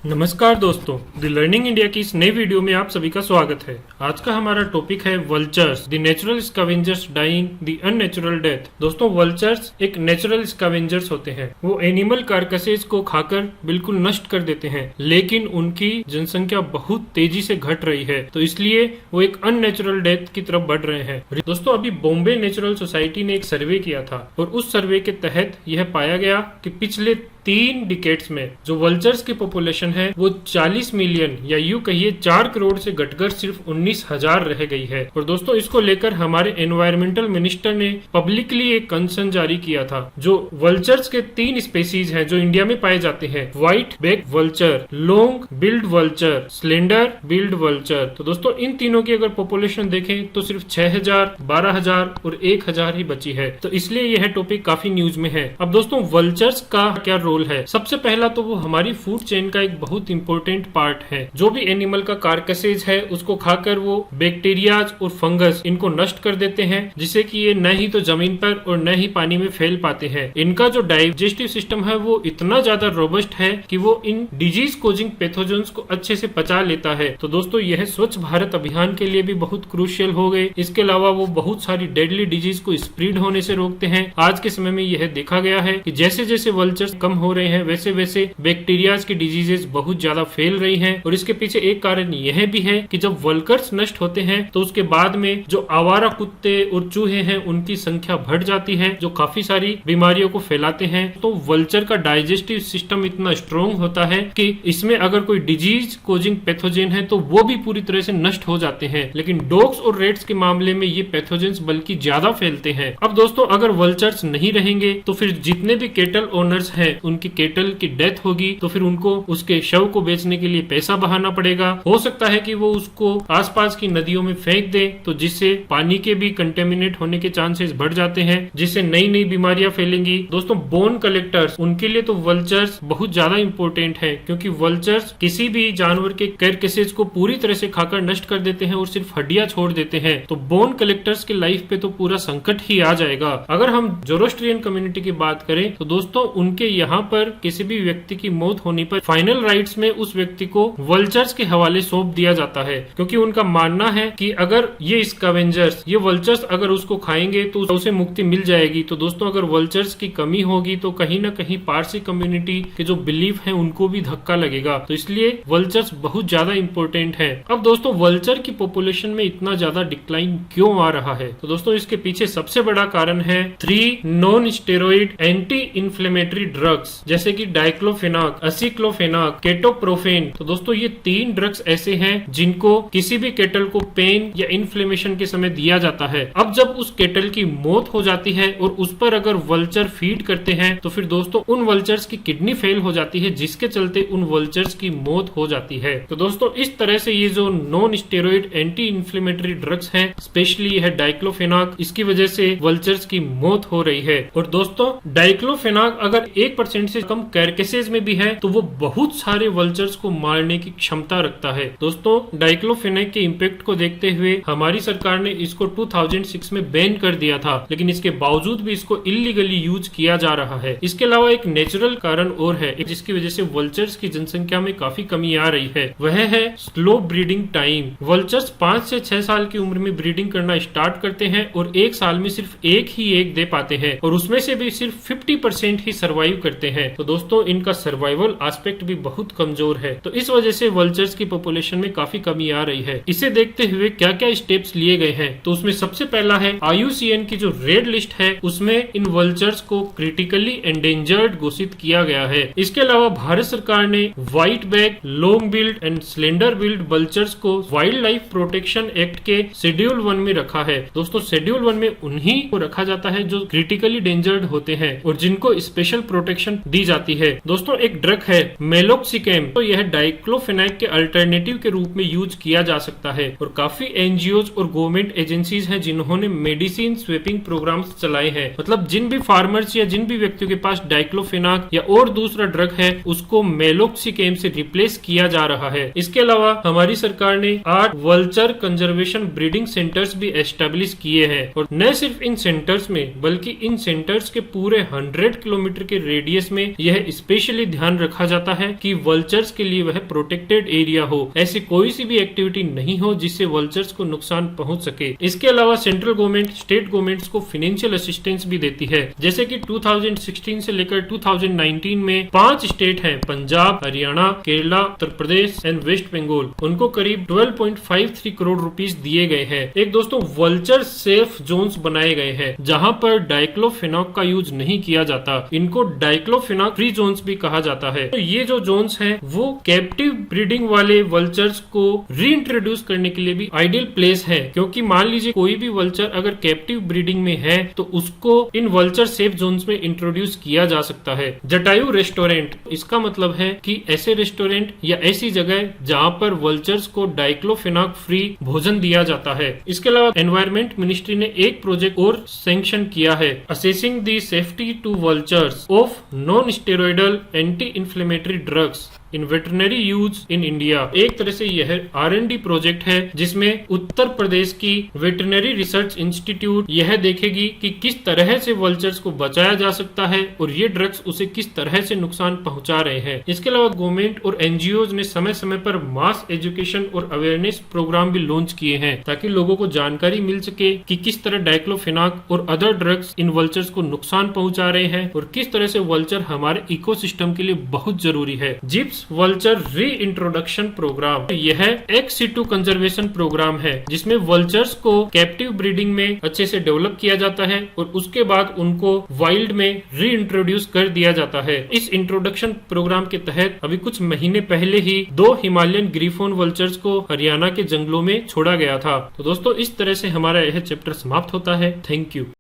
नमस्कार दोस्तों, the learning India की इस नई वीडियो में आप सभी का स्वागत है। आज का हमारा टॉपिक है vultures, the natural scavengers dying the unnatural death. दोस्तों, वल्चर्स एक नेचुरल स्कैवेंजर्स होते हैं। वो एनिमल कार्कसेस को खाकर बिल्कुल नष्ट कर देते हैं, लेकिन उनकी जनसंख्या बहुत तेजी से घट रही है, तो इसलिए वो एक अननेचुरल डेथ की तरफ बढ़ रहे हैं। दोस्तों, अभी बॉम्बे नेचुरल सोसाइटी ने एक सर्वे किया था और उस सर्वे के तहत यह पाया गया कि पिछले 3 डिकेड्स में जो वल्चर्स की पॉपुलेशन है वो 40 मिलियन या यूं कहिए 4 करोड़ से घटकर सिर्फ 19,000 रह गई है। और दोस्तों, इसको लेकर हमारे एनवायरमेंटल मिनिस्टर ने पब्लिकली एक कंसर्न जारी किया था। जो वल्चर्स के 3 स्पेसीज हैं जो इंडिया में पाए जाते हैं, white back vulture, long billed vulture, slender billed vulture. तो दोस्तों, इन तीनों की अगर पॉपुलेशन देखें तो सिर्फ 6,000, 12,000 और 1,000 ही बची है। तो इसलिए यह टॉपिक काफी न्यूज में है। अब दोस्तों, वल्चर्स का क्या रोल है? सबसे पहला तो वो हमारी फूड चेन का एक बहुत इंपॉर्टेंट पार्ट है। जो भी एनिमल का कार्कसेज है उसको खाकर वो बैक्टीरियाज और फंगस इनको नष्ट कर देते हैं, जिससे कि ये न ही तो जमीन पर और न ही पानी में फैल पाते हैं। इनका जो डाइजेस्टिव सिस्टम है वो इतना ज्यादा रोबस्ट है कि वो इन डिजीज कोजिंग पैथोजेंस को अच्छे से पचा लेता है। तो दोस्तों, यह स्वच्छ भारत अभियान के लिए भी बहुत क्रूशियल हो गए। इसके अलावा वो बहुत सारी डेडली डिजीज को स्प्रेड होने से रोकते हैं। आज के समय में यह देखा गया है कि जैसे जैसे वल्चर्स कम हो रहे हैं वैसे वैसे बैक्टीरियाज की डिजीजेस बहुत ज्यादा फैल रही हैं। और इसके पीछे एक कारण यह भी है कि जब वल्चर्स नष्ट होते हैं तो उसके बाद में जो आवारा कुत्ते और चूहे हैं उनकी संख्या बढ़ जाती है, जो काफी सारी बीमारियों को फैलाते हैं। तो वल्चर का डाइजेस्टिव सिस्टम इतना स्ट्रॉन्ग होता है कि इसमें अगर कोई डिजीज कोजिंग पैथोजेन है तो वो भी पूरी तरह से नष्ट हो जाते हैं। लेकिन डॉग्स और रेट्स के मामले में ये पैथोजेंस बल्कि ज्यादा फैलते हैं। अब दोस्तों, अगर वल्चर्स नहीं रहेंगे तो फिर जितने भी केटल ओनर्स हैं उनकी केटल की डेथ होगी, तो फिर उनको उसके शव को बेचने के लिए पैसा बहाना पड़ेगा। हो सकता है कि वो उसको आसपास की नदियों में फेंक दे, तो जिससे पानी के भी कंटेमिनेट होने के चांसेस बढ़ जाते हैं, जिससे नई नई बीमारियां फैलेंगी। दोस्तों, बोन कलेक्टर्स, उनके लिए तो वल्चर्स बहुत ज्यादा इंपॉर्टेंट है, क्योंकि वल्चर्स किसी भी जानवर के कैरकेसेस को पूरी तरह से खाकर नष्ट कर देते हैं और सिर्फ हड्डियां छोड़ देते हैं। तो बोन कलेक्टर्स की लाइफ पे तो पूरा संकट ही आ जाएगा। अगर हम जोरोस्ट्रियन कम्युनिटी की बात करें तो दोस्तों, उनके यहाँ पर किसी भी व्यक्ति की मौत होने पर फाइनल राइट्स में उस व्यक्ति को वल्चर्स के हवाले सौंप दिया जाता है, क्योंकि उनका मानना है कि अगर ये स्कैवेंजर्स, ये वल्चर्स अगर उसको खाएंगे तो उसे मुक्ति मिल जाएगी। तो दोस्तों, अगर वल्चर्स की कमी होगी तो कहीं ना कहीं पारसी कम्युनिटी के जो बिलीफ है उनको भी धक्का लगेगा। तो इसलिए वल्चर्स बहुत ज्यादा इंपॉर्टेंट है। अब दोस्तों, वल्चर की पॉपुलेशन में इतना ज्यादा डिक्लाइन क्यों आ रहा है? तो दोस्तों, इसके पीछे सबसे बड़ा कारण है 3 non steroid anti inflammatory drugs, जैसे कि डाइक्लोफेनाक, एसिक्लोफेनाक, केटोप्रोफेन। तो दोस्तों, ये 3 ड्रग्स ऐसे हैं जिनको किसी भी केटल को पेन या इन्फ्लेमेशन के समय दिया जाता है। अब जब उस केटल की मौत हो जाती है और उस पर अगर वल्चर फीड करते हैं तो फिर दोस्तों उन वल्चर्स की किडनी फेल हो जाती है, जिसके चलते उन वल्चर्स की मौत हो जाती है। तो दोस्तों, इस तरह से ये जो non steroid anti inflammatory drugs हैं, स्पेशली यह डाइक्लोफेनाक, इसकी वजह से वल्चर्स की मौत हो रही है। और दोस्तों, डाइक्लोफेनाक अगर 1% से कम कैरकेसेस में भी है तो वो बहुत सारे वल्चर्स को मारने की क्षमता रखता है। दोस्तों, डाइक्लोफेनाक के इम्पैक्ट को देखते हुए हमारी सरकार ने इसको 2006 में बैन कर दिया था, लेकिन इसके बावजूद भी इसको इलीगली यूज किया जा रहा है। इसके अलावा एक नेचुरल कारण और है जिसकी वजह से वल्चर्स की जनसंख्या में काफी कमी आ रही है, वह है स्लो ब्रीडिंग टाइम। वल्चर्स 5 से 6 साल की उम्र में ब्रीडिंग करना स्टार्ट करते हैं और 1 साल में सिर्फ एक ही एग दे पाते हैं, और उसमें से भी सिर्फ 50% ही सर्वाइव करते हैं। तो दोस्तों, इनका सर्वाइवल एस्पेक्ट भी बहुत कमजोर है। तो इस वजह से वल्चर्स की पॉपुलेशन में काफी कमी आ रही है। इसे देखते हुए क्या क्या स्टेप्स लिए गए हैं, तो उसमें सबसे पहला है IUCN की जो रेड लिस्ट है उसमें इन वल्चर्स को क्रिटिकली एंडेंजर्ड घोषित किया गया है। इसके अलावा भारत सरकार ने white back, long build and slender billed vultures को वाइल्ड लाइफ प्रोटेक्शन एक्ट के शेड्यूल 1 में रखा है। दोस्तों, शेड्यूल 1 में उन्हीं को रखा जाता है जो क्रिटिकली डेंजर्ड होते हैं और जिनको स्पेशल प्रोटेक्शन दी जाती है। दोस्तों, एक ड्रग है मेलोक्सिकैम, तो यह डाइक्लोफेनाक के अल्टरनेटिव के रूप में यूज किया जा सकता है, और काफी एनजीओज और गवर्नमेंट एजेंसीज हैं जिन्होंने मेडिसिन स्वेपिंग प्रोग्राम्स चलाए हैं। मतलब जिन भी फार्मर्स या जिन भी व्यक्तियों के पास डाइक्लोफेनाक या और दूसरा ड्रग है उसको मेलोक्सिकैम से रिप्लेस किया जा रहा है। इसके अलावा हमारी सरकार ने 8 वल्चर कंजर्वेशन ब्रीडिंग सेंटर्स भी एस्टेब्लिश किए हैं, और न सिर्फ इन सेंटर्स में बल्कि इन सेंटर्स के पूरे 100 किलोमीटर के रेडियस केस में यह स्पेशली ध्यान रखा जाता है कि वल्चर्स के लिए वह प्रोटेक्टेड एरिया हो, ऐसी कोई सी भी एक्टिविटी नहीं हो जिससे वल्चर्स को नुकसान पहुंच सके। इसके अलावा सेंट्रल गवर्नमेंट स्टेट गवर्नमेंट्स को फाइनेंशियल असिस्टेंस भी देती है, जैसे कि 2016 से लेकर 2019 में 5 स्टेट हैं, पंजाब, हरियाणा, केरला, उत्तर प्रदेश एंड वेस्ट बंगाल, उनको करीब 12.53 करोड़ रुपीस दिए गए हैं। एक दोस्तों वल्चर सेफ जोन्स बनाए गए हैं जहां पर डाइक्लोफेनाक का यूज नहीं किया जाता, इनको डाइक्लोफेनाक फ्री जोन्स भी कहा जाता है। तो ये जो जोन्स हैं वो कैप्टिव ब्रीडिंग वाले वल्चर्स को रीइंट्रोड्यूस करने के लिए भी आइडियल प्लेस है, क्योंकि मान लीजिए कोई भी वल्चर अगर कैप्टिव ब्रीडिंग में है तो उसको इन वल्चर सेफ जोन्स में इंट्रोड्यूस किया जा सकता है। जटायु रेस्टोरेंट, इसका मतलब है कि ऐसे रेस्टोरेंट या ऐसी जगह जहां पर वल्चर्स को डाइक्लोफेनाक फ्री भोजन दिया जाता है। इसके अलावा एनवायरमेंट मिनिस्ट्री ने एक प्रोजेक्ट और सैंक्शन किया है, assessing the safety to vultures of non steroidal anti inflammatory drugs in veterinary use in India. एक तरह से यह R&D प्रोजेक्ट है जिसमें उत्तर प्रदेश की वेटरनरी रिसर्च इंस्टीट्यूट यह देखेगी कि किस तरह से वल्चर्स को बचाया जा सकता है और ये ड्रग्स उसे किस तरह से नुकसान पहुंचा रहे हैं। इसके अलावा गवर्नमेंट और NGOs ने समय समय पर मास एजुकेशन और अवेयरनेस प्रोग्राम भी लॉन्च किए हैं ताकि लोगों को जानकारी मिल सके कि किस तरह डाइक्लोफेनाक और अदर ड्रग्स इन वल्चर्स को नुकसान पहुंचा रहे हैं और किस तरह से वल्चर हमारे इकोसिस्टम के लिए बहुत जरूरी है। जिप्स वल्चर री इंट्रोडक्शन प्रोग्राम, यह एक सिटू कंजर्वेशन प्रोग्राम है जिसमें वल्चर्स को कैप्टिव ब्रीडिंग में अच्छे से डेवलप किया जाता है और उसके बाद उनको वाइल्ड में री इंट्रोड्यूस कर दिया जाता है। इस इंट्रोडक्शन प्रोग्राम के तहत अभी कुछ महीने पहले ही 2 हिमालयन ग्रीफोन वल्चर्स को हरियाणा के जंगलों में छोड़ा गया था। तो दोस्तों इस तरह से हमारा यह चैप्टर समाप्त होता है। Thank you.